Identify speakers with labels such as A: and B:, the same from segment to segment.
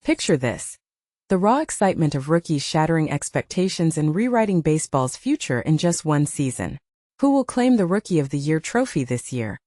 A: Picture this. The raw excitement of rookies shattering expectations and rewriting baseball's future in just one season. Who will claim the Rookie of the Year trophy this year?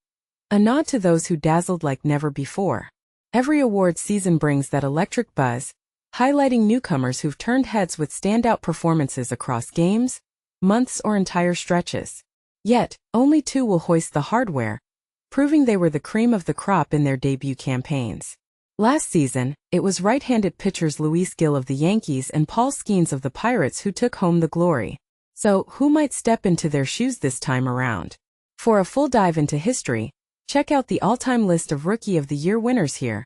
A: A nod to those who dazzled like never before. Every award season brings that electric buzz, highlighting newcomers who've turned heads with standout performances across games, months, or entire stretches. Yet, only two will hoist the hardware, proving they were the cream of the crop in their debut campaigns. Last season, it was right-handed pitchers Luis Gil of the Yankees and Paul Skeens of the Pirates who took home the glory. So, who might step into their shoes this time around? For a full dive into history, check out the all-time list of Rookie of the Year winners here.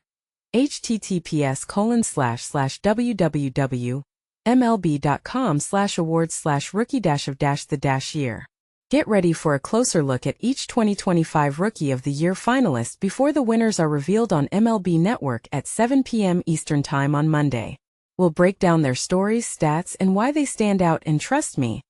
A: https://www.mlb.com/awards/rookie-of-the-year. Get ready for a closer look at each 2025 Rookie of the Year finalist before the winners are revealed on MLB Network at 7 p.m. Eastern Time on Monday. We'll break down their stories, stats, and why they stand out, and trust me,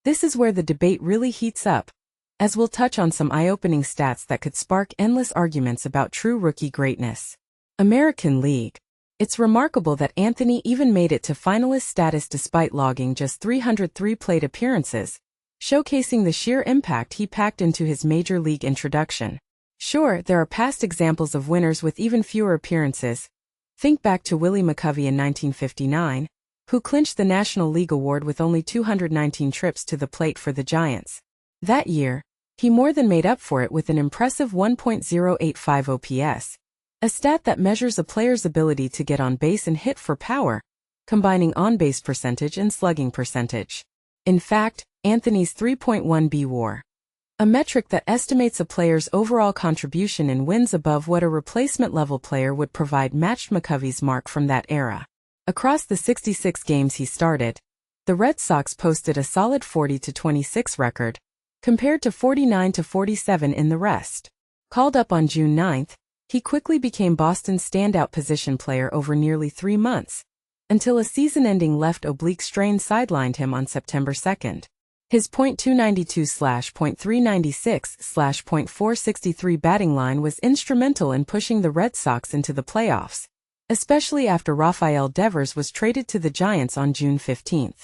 A: this is where the debate really heats up, as we'll touch on some eye-opening stats that could spark endless arguments about true rookie greatness. American League. It's remarkable that Anthony even made it to finalist status despite logging just 303 plate appearances, showcasing the sheer impact he packed into his major league introduction. Sure, there are past examples of winners with even fewer appearances. Think back to Willie McCovey in 1959, who clinched the National League Award with only 219 trips to the plate for the Giants. That year, he more than made up for it with an impressive 1.085 OPS, a stat that measures a player's ability to get on base and hit for power, combining on-base percentage and slugging percentage. In fact, Anthony's 3.1 WAR, a metric that estimates a player's overall contribution in wins above what a replacement-level player would provide, matched McCovey's mark from that era. Across the 66 games he started, the Red Sox posted a solid 40-26 record, compared to 49-47 in the rest. Called up on June 9, he quickly became Boston's standout position player over nearly 3 months, until a season-ending left oblique strain sidelined him on September 2. His .292/.396/.463 batting line was instrumental in pushing the Red Sox into the playoffs, especially after Rafael Devers was traded to the Giants on June 15.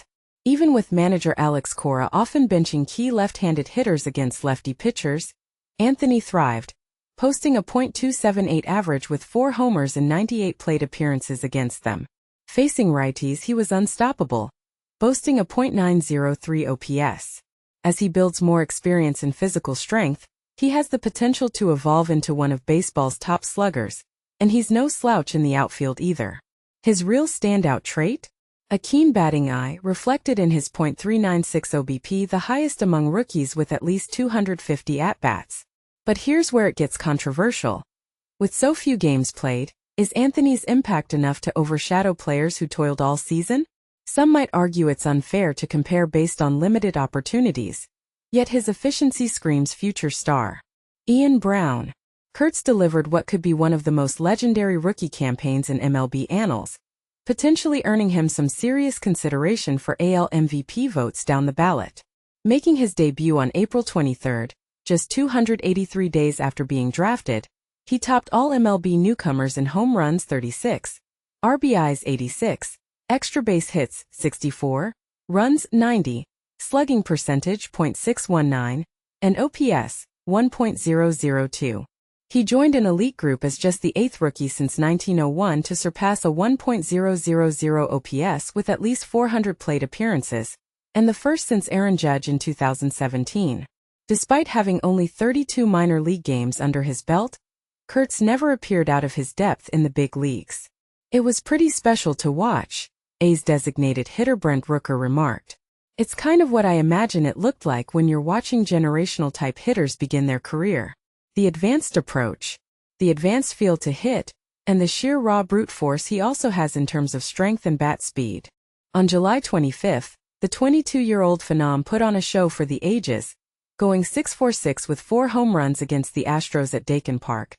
A: Even with manager Alex Cora often benching key left-handed hitters against lefty pitchers, Anthony thrived, posting a .278 average with 4 homers in 98 plate appearances against them. Facing righties, he was unstoppable, boasting a .903 OPS. As he builds more experience and physical strength, he has the potential to evolve into one of baseball's top sluggers, and he's no slouch in the outfield either. His real standout trait? A keen batting eye, reflected in his .396 OBP, the highest among rookies with at least 250 at-bats. But here's where it gets controversial. With so few games played, is Anthony's impact enough to overshadow players who toiled all season? Some might argue it's unfair to compare based on limited opportunities, yet his efficiency screams future star. Ian Brown. Kurtz delivered what could be one of the most legendary rookie campaigns in MLB annals, potentially earning him some serious consideration for AL MVP votes down the ballot. Making his debut on April 23, just 283 days after being drafted, he topped all MLB newcomers in home runs 36, RBIs 86, extra base hits 64, runs 90, slugging percentage .619, and OPS 1.002. He joined an elite group as just the 8th rookie since 1901 to surpass a 1.000 OPS with at least 400 plate appearances, and the first since Aaron Judge in 2017. Despite having only 32 minor league games under his belt, Kurtz never appeared out of his depth in the big leagues. It was pretty special to watch, A's designated hitter Brent Rooker remarked. It's kind of what I imagine it looked like when you're watching generational-type hitters begin their career. The advanced approach, the advanced feel to hit, and the sheer raw brute force he also has in terms of strength and bat speed. On July 25, the 22-year-old phenom put on a show for the ages, going 6-for-6 with 4 home runs against the Astros at Dakin Park,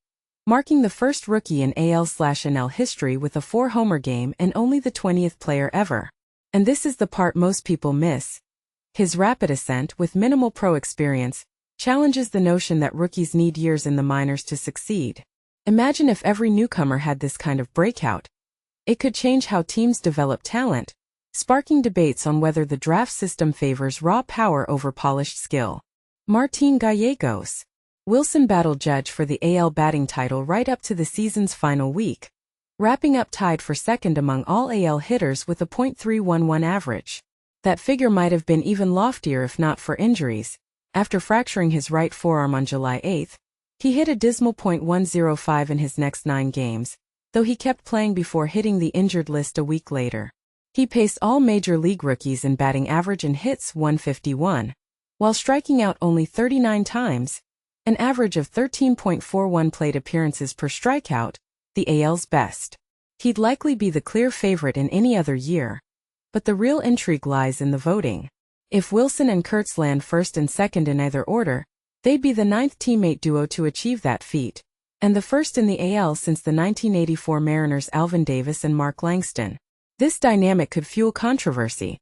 A: marking the first rookie in AL/NL history with a 4-homer game and only the 20th player ever. And this is the part most people miss. His rapid ascent, with minimal pro experience, challenges the notion that rookies need years in the minors to succeed. Imagine if every newcomer had this kind of breakout. It could change how teams develop talent, sparking debates on whether the draft system favors raw power over polished skill. Martin Gallegos. Wilson battled Judge for the AL batting title right up to the season's final week, wrapping up tied for second among all AL hitters with a .311 average. That figure might have been even loftier if not for injuries. After fracturing his right forearm on July 8, he hit a dismal .105 in his next 9 games, though he kept playing before hitting the injured list a week later. He paced all major league rookies in batting average and hits .151, while striking out only 39 times, an average of 13.41 plate appearances per strikeout, the AL's best. He'd likely be the clear favorite in any other year. But the real intrigue lies in the voting. If Wilson and Kurtz land first and second in either order, they'd be the 9th teammate duo to achieve that feat, and the first in the AL since the 1984 Mariners' Alvin Davis and Mark Langston. This dynamic could fuel controversy.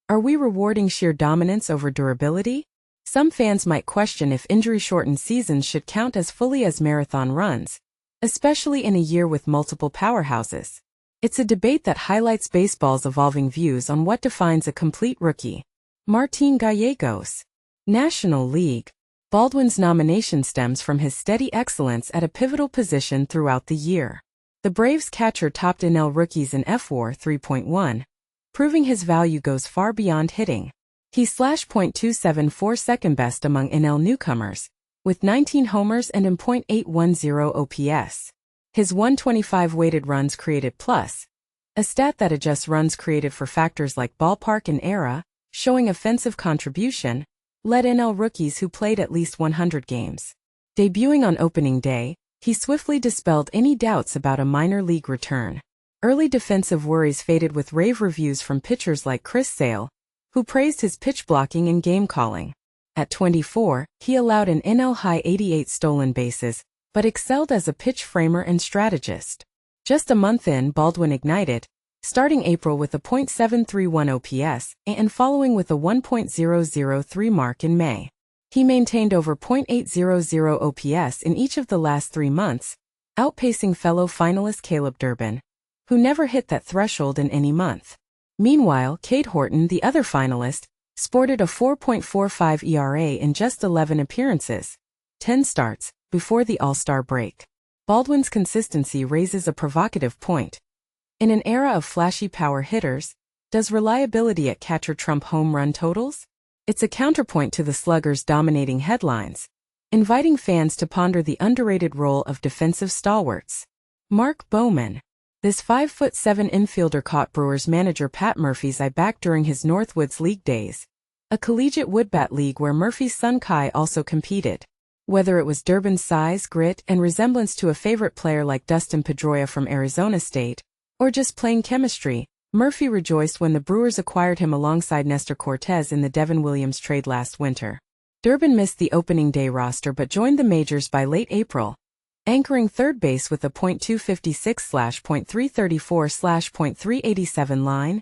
A: Are we rewarding sheer dominance over durability? Some fans might question if injury-shortened seasons should count as fully as marathon runs, especially in a year with multiple powerhouses. It's a debate that highlights baseball's evolving views on what defines a complete rookie. Martin Gallegos. National League. Baldwin's nomination stems from his steady excellence at a pivotal position throughout the year. The Braves catcher topped NL rookies in F-WAR 3.1, proving his value goes far beyond hitting. He's .274 second best among NL newcomers, with 19 homers and in .810 OPS. His 125 weighted runs created plus, a stat that adjusts runs created for factors like ballpark and era, showing offensive contribution, led NL rookies who played at least 100 games. Debuting on opening day, he swiftly dispelled any doubts about a minor league return. Early defensive worries faded with rave reviews from pitchers like Chris Sale, who praised his pitch blocking and game calling. At 24, he allowed an NL-high 88 stolen bases, but excelled as a pitch framer and strategist. Just a month in, Baldwin ignited, starting April with a .731 OPS and following with a 1.003 mark in May. He maintained over .800 OPS in each of the last 3 months, outpacing fellow finalist Caleb Durbin, who never hit that threshold in any month. Meanwhile, Cade Horton, the other finalist, sported a 4.45 ERA in just 11 appearances, 10 starts, before the All-Star break. Baldwin's consistency raises a provocative point. In an era of flashy power hitters, does reliability at catcher trump home run totals? It's a counterpoint to the sluggers dominating headlines, inviting fans to ponder the underrated role of defensive stalwarts. Mark Bowman. This 5'7" infielder caught Brewers manager Pat Murphy's eye back during his Northwoods League days, a collegiate woodbat league where Murphy's son Kai also competed. Whether it was Durbin's size, grit, and resemblance to a favorite player like Dustin Pedroia from Arizona State, or just plain chemistry, Murphy rejoiced when the Brewers acquired him alongside Nestor Cortez in the Devin Williams trade last winter. Durbin missed the opening day roster but joined the majors by late April, anchoring third base with a .256/.334/.387 line,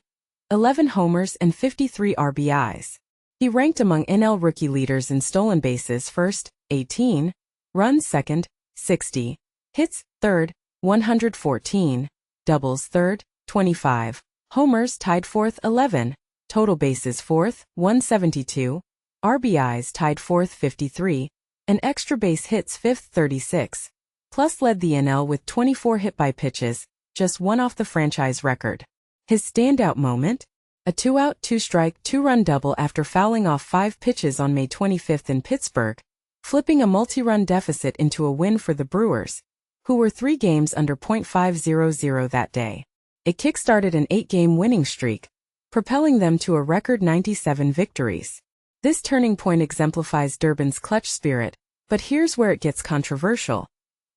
A: 11 homers and 53 RBIs. He ranked among NL rookie leaders in stolen bases first, 18, runs second, 60, hits third, 114, doubles third, 25, homers tied fourth, 11, total bases fourth, 172, RBIs tied fourth, 53, and extra base hits fifth, 36. Plus led the NL with 24 hit-by pitches, just one off the franchise record. His standout moment? A 2-out, 2-strike, 2-run double after fouling off 5 pitches on May 25 in Pittsburgh, flipping a multi-run deficit into a win for the Brewers, who were 3 games under .500 that day. It kick-started an 8-game winning streak, propelling them to a record 97 victories. This turning point exemplifies Durbin's clutch spirit, but here's where it gets controversial.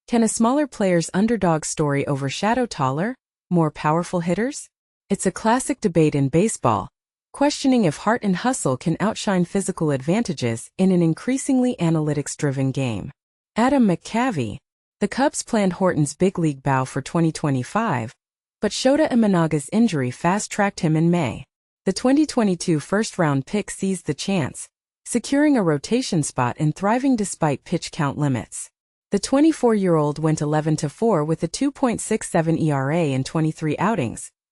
A: Can a smaller player's underdog story overshadow taller, more powerful hitters? It's a classic debate in baseball, questioning if heart and hustle can outshine physical advantages in an increasingly analytics-driven game. Adam McCavey. The Cubs planned Horton's big league bow for 2025, but Shota Imanaga's injury fast-tracked him in May. The 2022 first-round pick seized the chance, securing a rotation spot and thriving despite pitch count limits. The 24-year-old went 11-4 with a 2.67 ERA in 23 outings,